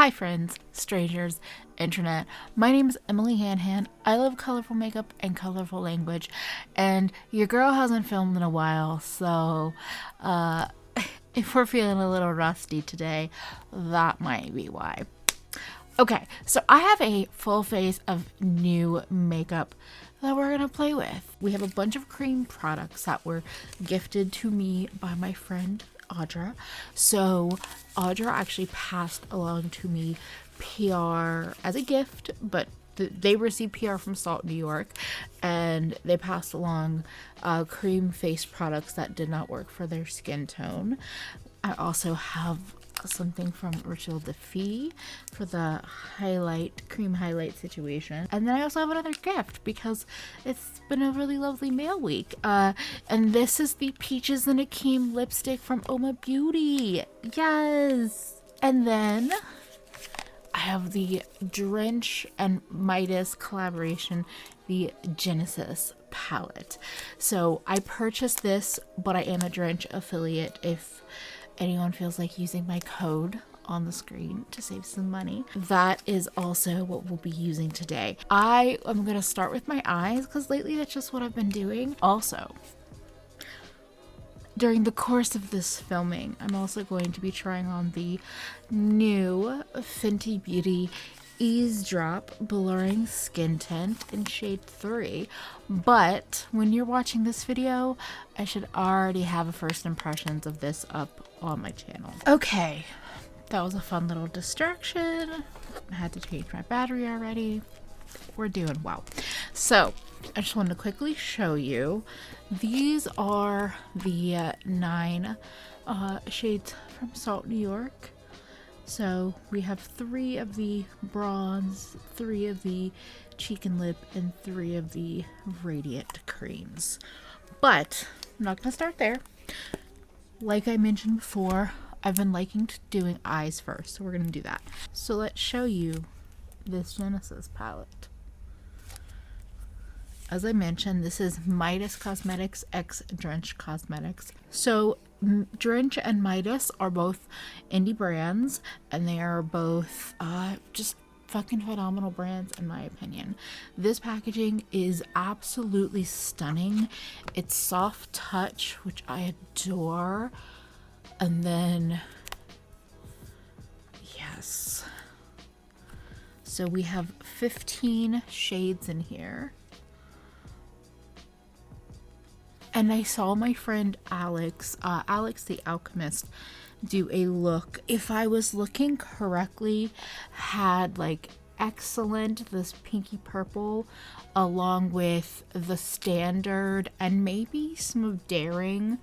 Hi friends, strangers, internet. My name is EmilyHanhan. I love colorful makeup and colorful language, and your girl hasn't filmed in a while, so if we're feeling a little rusty today, that might be why. Okay, so I have a full face of new makeup that we're gonna play with. We have a bunch of cream products that were gifted to me by my friend Audra. So Audra actually passed along to me PR as a gift, but they received PR from Salt, New York, and they passed along cream face products that did not work for their skin tone. I also have something from Rituel de Fille for the cream highlight situation, and then I also have another gift because it's been a really lovely mail week, and this is the Peaches and Akeem lipstick from Uoma Beauty. Yes. And then I have the Drench and Midas collaboration, the Genesis palette. So I purchased this, but I am a Drench affiliate if anyone feels like using my code on the screen to save some money. That is also what we'll be using today. I am going to start with my eyes because lately that's just what I've been doing. Also, during the course of this filming, I'm also going to be trying on the new Fenty Beauty Eavesdrop Blurring Skin Tint in shade 3. But when you're watching this video, I should already have a first impressions of this up on my channel. Okay, that was a fun little distraction. I had to change my battery already. We're doing well. So I just wanted to quickly show you. These are the 9 shades from Salt, New York. So we have 3 of the bronze, 3 of the cheek and lip, and 3 of the radiant creams. But I'm not going to start there. Like I mentioned before, I've been liking doing eyes first, so we're going to do that. So let's show you this Genesis palette. As I mentioned, this is Midas Cosmetics x Drench Cosmetics. So Drench and Midas are both indie brands, and they are both just fucking phenomenal brands in my opinion. This packaging is absolutely stunning. It's soft touch, which I adore. And then, yes. So we have 15 shades in here. And I saw my friend Alex the Alchemist, do a look. If I was looking correctly, had like excellent this pinky purple along with the standard and maybe some of daring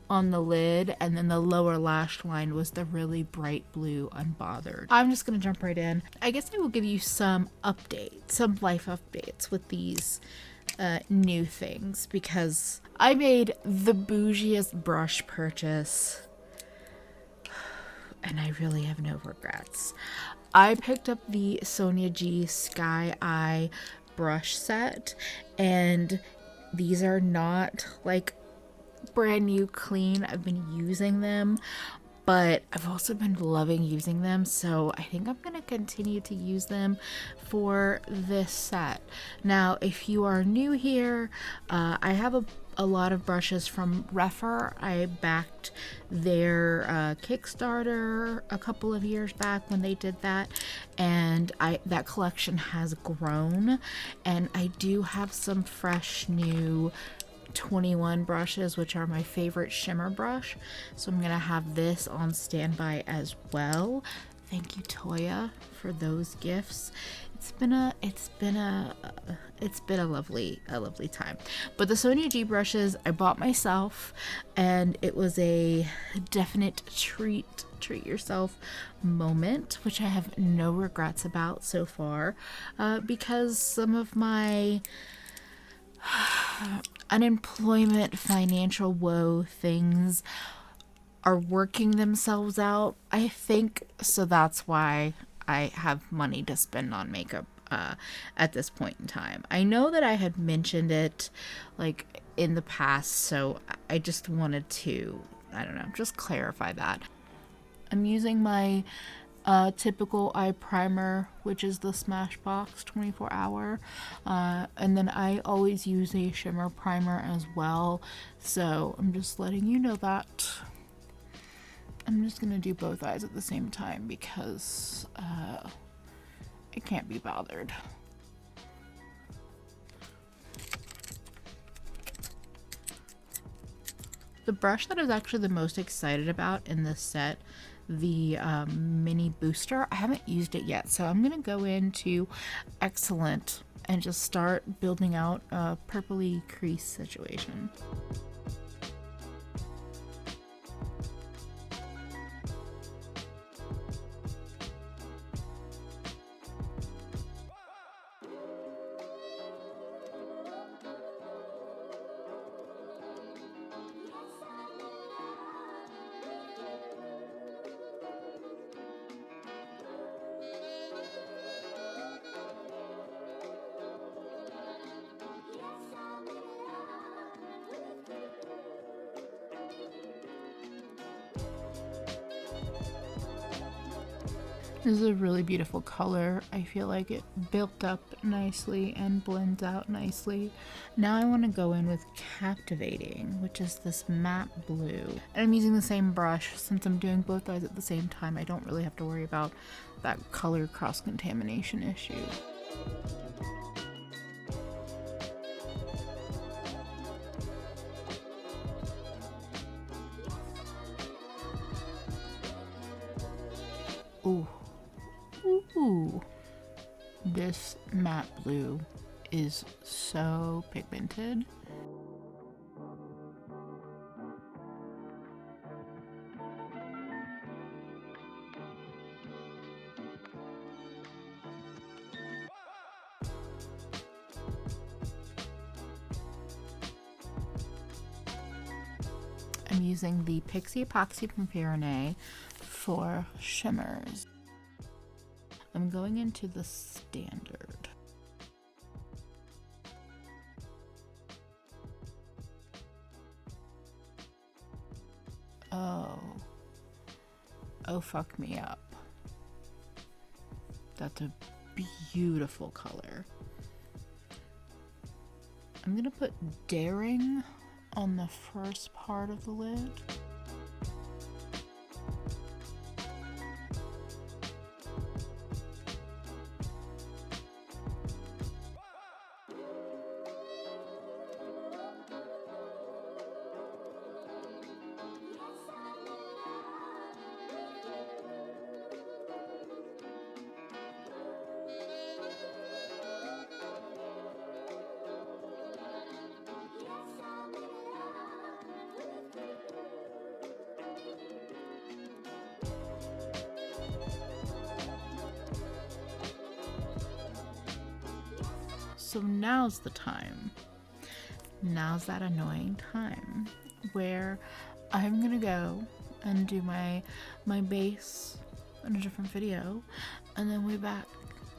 on the lid, and then the lower lash line was the really bright blue unbothered. I'm just gonna jump right in. I guess I will give you some updates, some life updates with these new things, because I made the bougiest brush purchase and I really have no regrets. I picked up the Sonia G Sky Eye brush set, and these are not like brand new clean. I've been using them, but I've also been loving using them, so I think I'm going to continue to use them for this set. Now, if you are new here, I have a lot of brushes from Rephr. I backed their Kickstarter a couple of years back when they did that, and that collection has grown, and I do have some fresh new 21 brushes, which are my favorite shimmer brush, so I'm gonna have this on standby as well. Thank you, Toya, for those gifts. It's been a lovely time. But the Sonia G brushes I bought myself, and it was a definite treat yourself moment, which I have no regrets about so far, because some of my unemployment, financial woe things are working themselves out, I think. So that's why I have money to spend on makeup at this point in time. I know that I had mentioned it like in the past, so I just wanted to, I don't know, just clarify that. I'm using my typical eye primer, which is the Smashbox 24 hour. And then I always use a shimmer primer as well. So I'm just letting you know that. I'm just gonna do both eyes at the same time because I can't be bothered. The brush that I was actually the most excited about in this set, the mini booster, I haven't used it yet, so I'm gonna go into Excellent and just start building out a purpley crease situation. This is a really beautiful color. I feel like it built up nicely and blends out nicely. Now I want to go in with Captivating, which is this matte blue. And I'm using the same brush. Since I'm doing both eyes at the same time, I don't really have to worry about that color cross-contamination issue. Ooh. Ooh, this matte blue is so pigmented. I'm using the Pixie Epoxy from Pyrenees for shimmers. I'm going into the standard. Oh, fuck me up. That's a beautiful color. I'm gonna put Daring on the first part of the lid. So now's the time. Now's that annoying time where I'm gonna go and do my base in a different video, and then we're back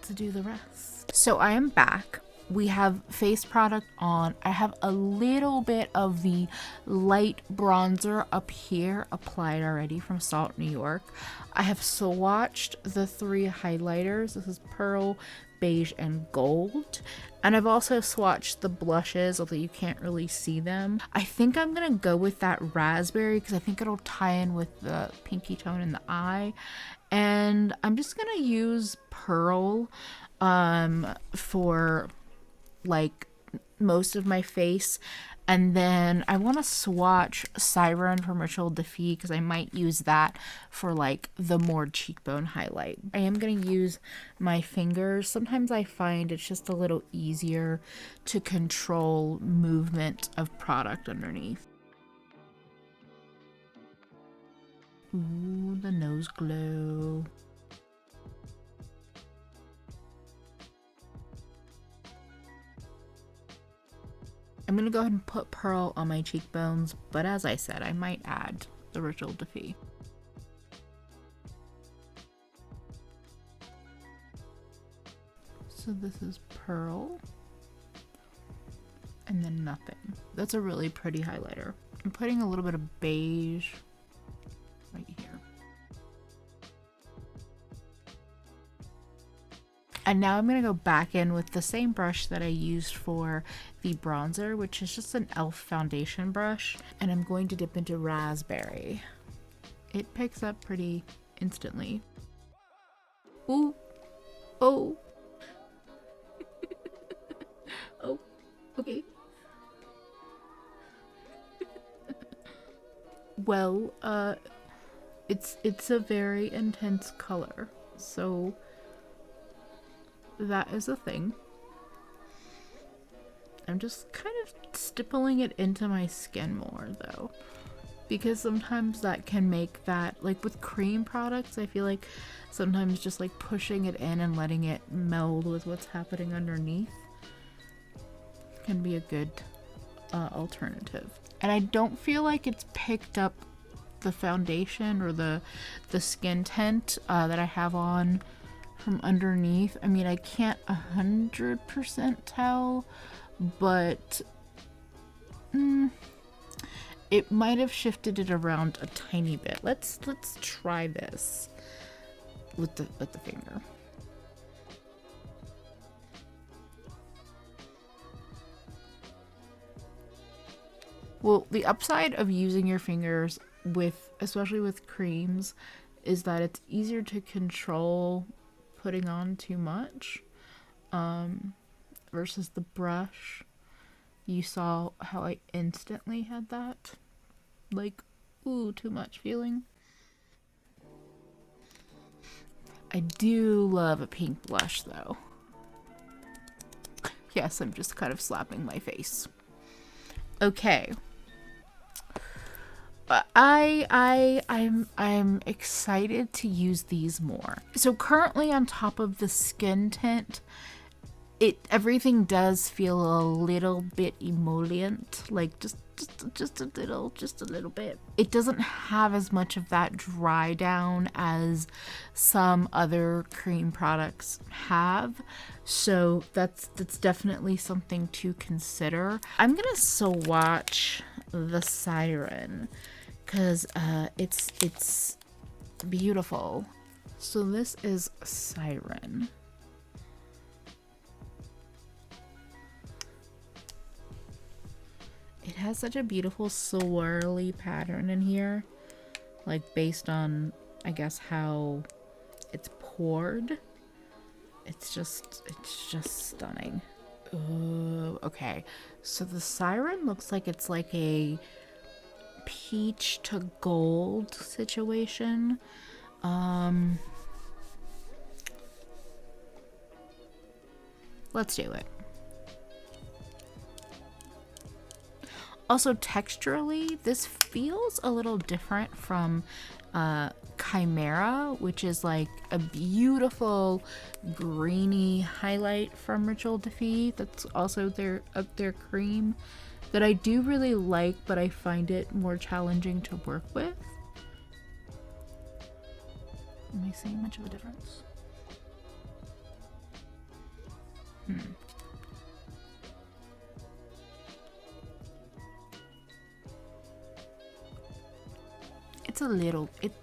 to do the rest. So I am back. We have face product on. I have a little bit of the light bronzer up here applied already from Salt, New York. I have swatched the 3 highlighters. This is Pearl, Beige, and Gold. And I've also swatched the blushes, although you can't really see them. I think I'm gonna go with that Raspberry because I think it'll tie in with the pinky tone in the eye. And I'm just gonna use Pearl for like most of my face, and then I want to swatch Siren from Rituel de Fille because I might use that for like the more cheekbone highlight. I am going to use my fingers. Sometimes I find it's just a little easier to control movement of product underneath. Ooh, the nose glow. I'm gonna go ahead and put Pearl on my cheekbones, but as I said, I might add the Rituel de Fille. So this is Pearl, and then nothing. That's a really pretty highlighter. I'm putting a little bit of beige right here. And now I'm going to go back in with the same brush that I used for the bronzer, which is just an e.l.f. foundation brush. And I'm going to dip into Raspberry. It picks up pretty instantly. Ooh. Oh. Oh. Okay. Well, it's a very intense color, so that is a thing. I'm just kind of stippling it into my skin more though, because sometimes that can make that, like with cream products, I feel like sometimes just like pushing it in and letting it meld with what's happening underneath can be a good alternative. And I don't feel like it's picked up the foundation or the skin tint that I have on from underneath. I mean, I can't 100% tell, but it might have shifted it around a tiny bit. Let's try this with the finger. Well, the upside of using your fingers especially with creams, is that it's easier to control putting on too much versus the brush. You saw how I instantly had that, like, ooh, too much feeling. I do love a pink blush though. Yes, I'm just kind of slapping my face. Okay. But I'm excited to use these more. So currently on top of the skin tint, everything does feel a little bit emollient, like just a little bit. It doesn't have as much of that dry down as some other cream products have. So that's definitely something to consider. I'm gonna swatch the Siren because it's beautiful. So this is Siren. It has such a beautiful swirly pattern in here, like based on, I guess, how it's poured. It's just stunning. Ooh, okay, so the Siren looks like it's like a peach to gold situation. Let's do it. Also, texturally, this feels a little different from Chimera, which is like a beautiful greeny highlight from Rituel de Fille. That's also their cream that I do really like, but I find it more challenging to work with. Am I seeing much of a difference? It's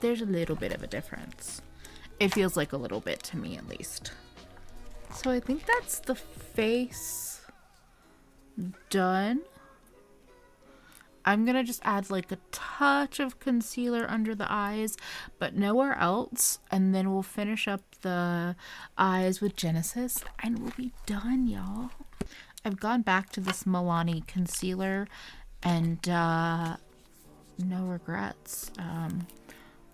there's a little bit of a difference. It feels like a little bit to me, at least. So I think that's the face done. I'm gonna just add like a touch of concealer under the eyes, but nowhere else, and then we'll finish up the eyes with Genesis and we'll be done, y'all. I've gone back to this Milani concealer and no regrets.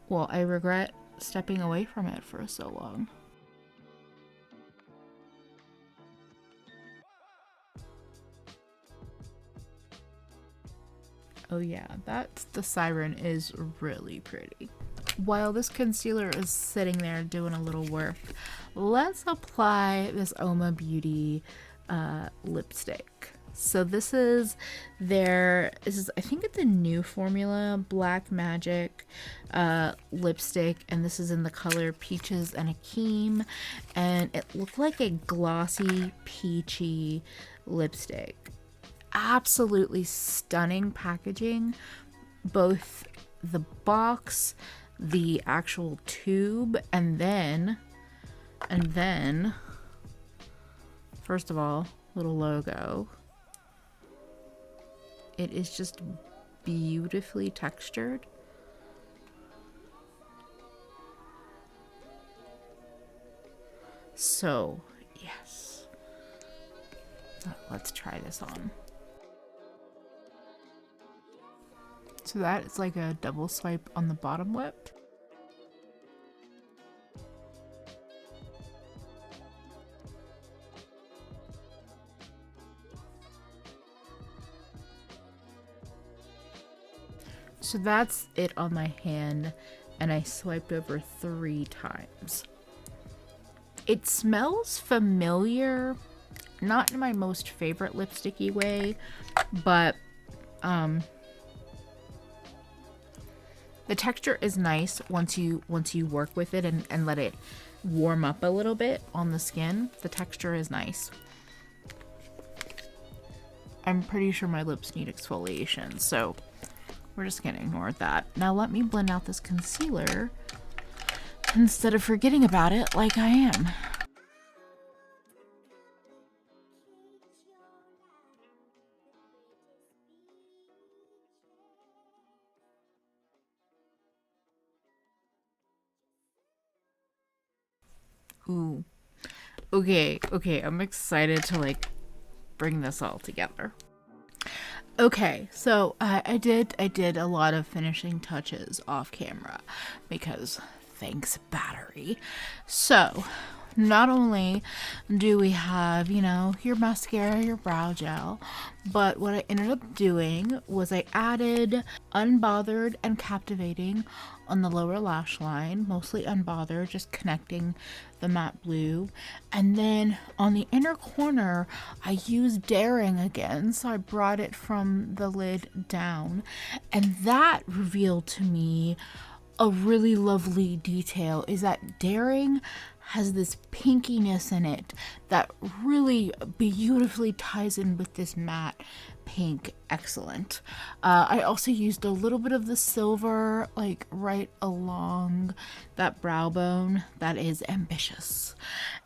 Well, I regret stepping away from it for so long. Oh yeah, the Siren is really pretty. While this concealer is sitting there doing a little work, let's apply this Uoma Beauty lipstick. So this is I think it's a new formula, Black Magic lipstick, and this is in the color Peaches and Akeem, and it looked like a glossy peachy lipstick. Absolutely stunning packaging, both the box, the actual tube, and then First of all, little logo. It is just beautifully textured. So, yes. Let's try this on. So that is like a double swipe on the bottom lip. So that's it on my hand, and I swiped over 3 times. It smells familiar, not in my most favorite lipsticky way, but the texture is nice once you work with it and let it warm up a little bit on the skin. The texture is nice. I'm pretty sure my lips need exfoliation, so we're just gonna ignore that. Now let me blend out this concealer instead of forgetting about it like I am. Ooh. Okay, I'm excited to like bring this all together. Okay, so I did a lot of finishing touches off camera because thanks battery. So not only do we have, you know, your mascara, your brow gel, but what I ended up doing was I added Unbothered and Captivating on the lower lash line, mostly Unbothered, just connecting the matte blue. And then on the inner corner, I used Daring again, so I brought it from the lid down, and that revealed to me a really lovely detail, is that Daring has this pinkiness in it that really beautifully ties in with this matte pink. Excellent. I also used a little bit of the silver like right along that brow bone. That is ambitious.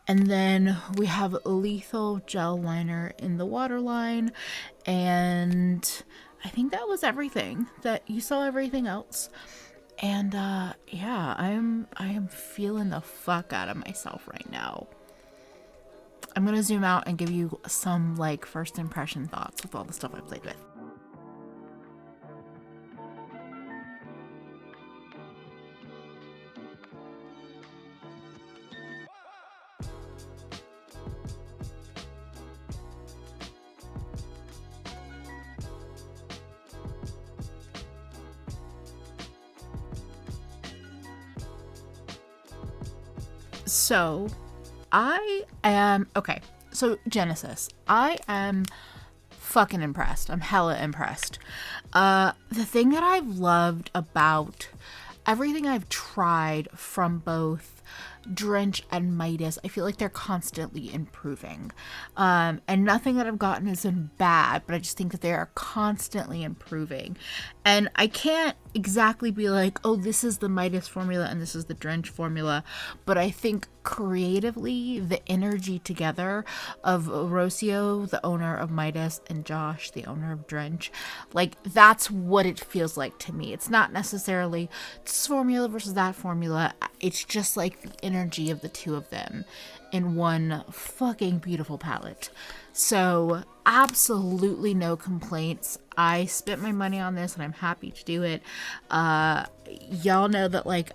And then we have Lethal Gel Liner in the waterline, and I think that was everything. That you saw everything else. And yeah, I am feeling the fuck out of myself right now. I'm gonna zoom out and give you some like first impression thoughts with all the stuff I played with. So Genesis, I am fucking impressed. I'm hella impressed. The thing that I've loved about everything I've tried from both Drench and Midas, I feel like they're constantly improving. And nothing that I've gotten has been bad, but I just think that they are constantly improving. And I can't exactly be like, oh, this is the Midas formula and this is the Drench formula, but I think creatively the energy together of Rocio, the owner of Midas, and Josh, the owner of Drench, like that's what it feels like to me. It's not necessarily this formula versus that formula. It's just like the energy of the two of them in one fucking beautiful palette. So absolutely no complaints. I spent my money on this and I'm happy to do it. Y'all know that like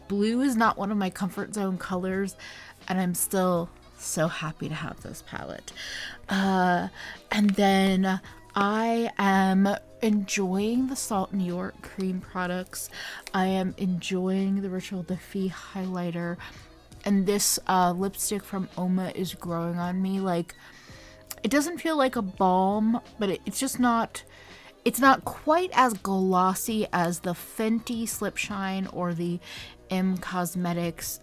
blue is not one of my comfort zone colors, and I'm still so happy to have this palette. And then I am enjoying the Salt New York cream products. I am enjoying the Rituel de Fille highlighter, and this lipstick from Uoma is growing on me. Like, it doesn't feel like a balm, but it's not quite as glossy as the Fenty Slip Shine or the M Cosmetics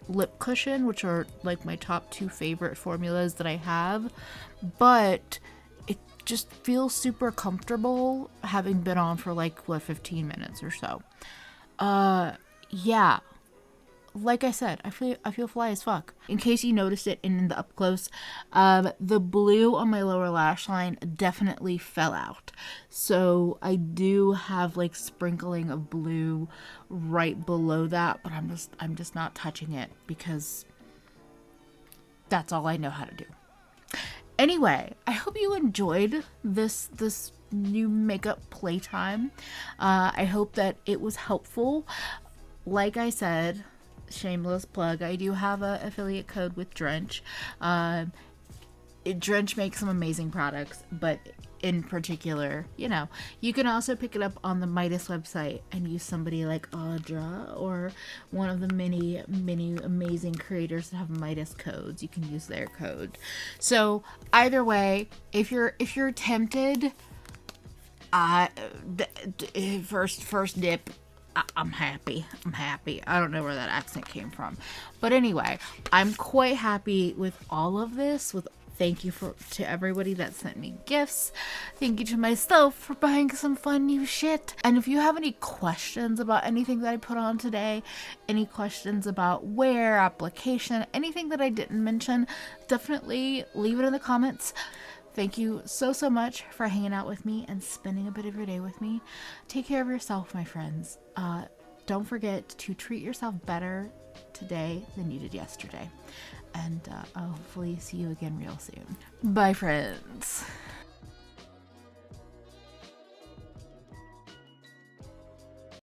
lip cushion, which are like my top 2 favorite formulas that I have, but it just feels super comfortable having been on for like 15 minutes or so. Yeah, like I said, I feel fly as fuck. In case you noticed it in the up close, the blue on my lower lash line definitely fell out. So I do have like sprinkling of blue right below that, but I'm just not touching it because that's all I know how to do. Anyway, I hope you enjoyed this new makeup playtime. I hope that it was helpful. Like I said, shameless plug, I do have an affiliate code with Drench. Drench makes some amazing products, but in particular, you know, you can also pick it up on the Midas website and use somebody like Audra or one of the many amazing creators that have Midas codes. You can use their code. So either way, if you're tempted, first dip, I'm happy. I don't know where that accent came from, but anyway, I'm quite happy with all of this. Thank you to everybody that sent me gifts. Thank you to myself for buying some fun new shit. And if you have any questions about anything that I put on today, any questions about wear, application, anything that I didn't mention, definitely leave it in the comments. Thank you so much for hanging out with me and spending a bit of your day with me. Take care of yourself, my friends. Don't forget to treat yourself better today than you did yesterday. And I'll hopefully see you again real soon. Bye, friends.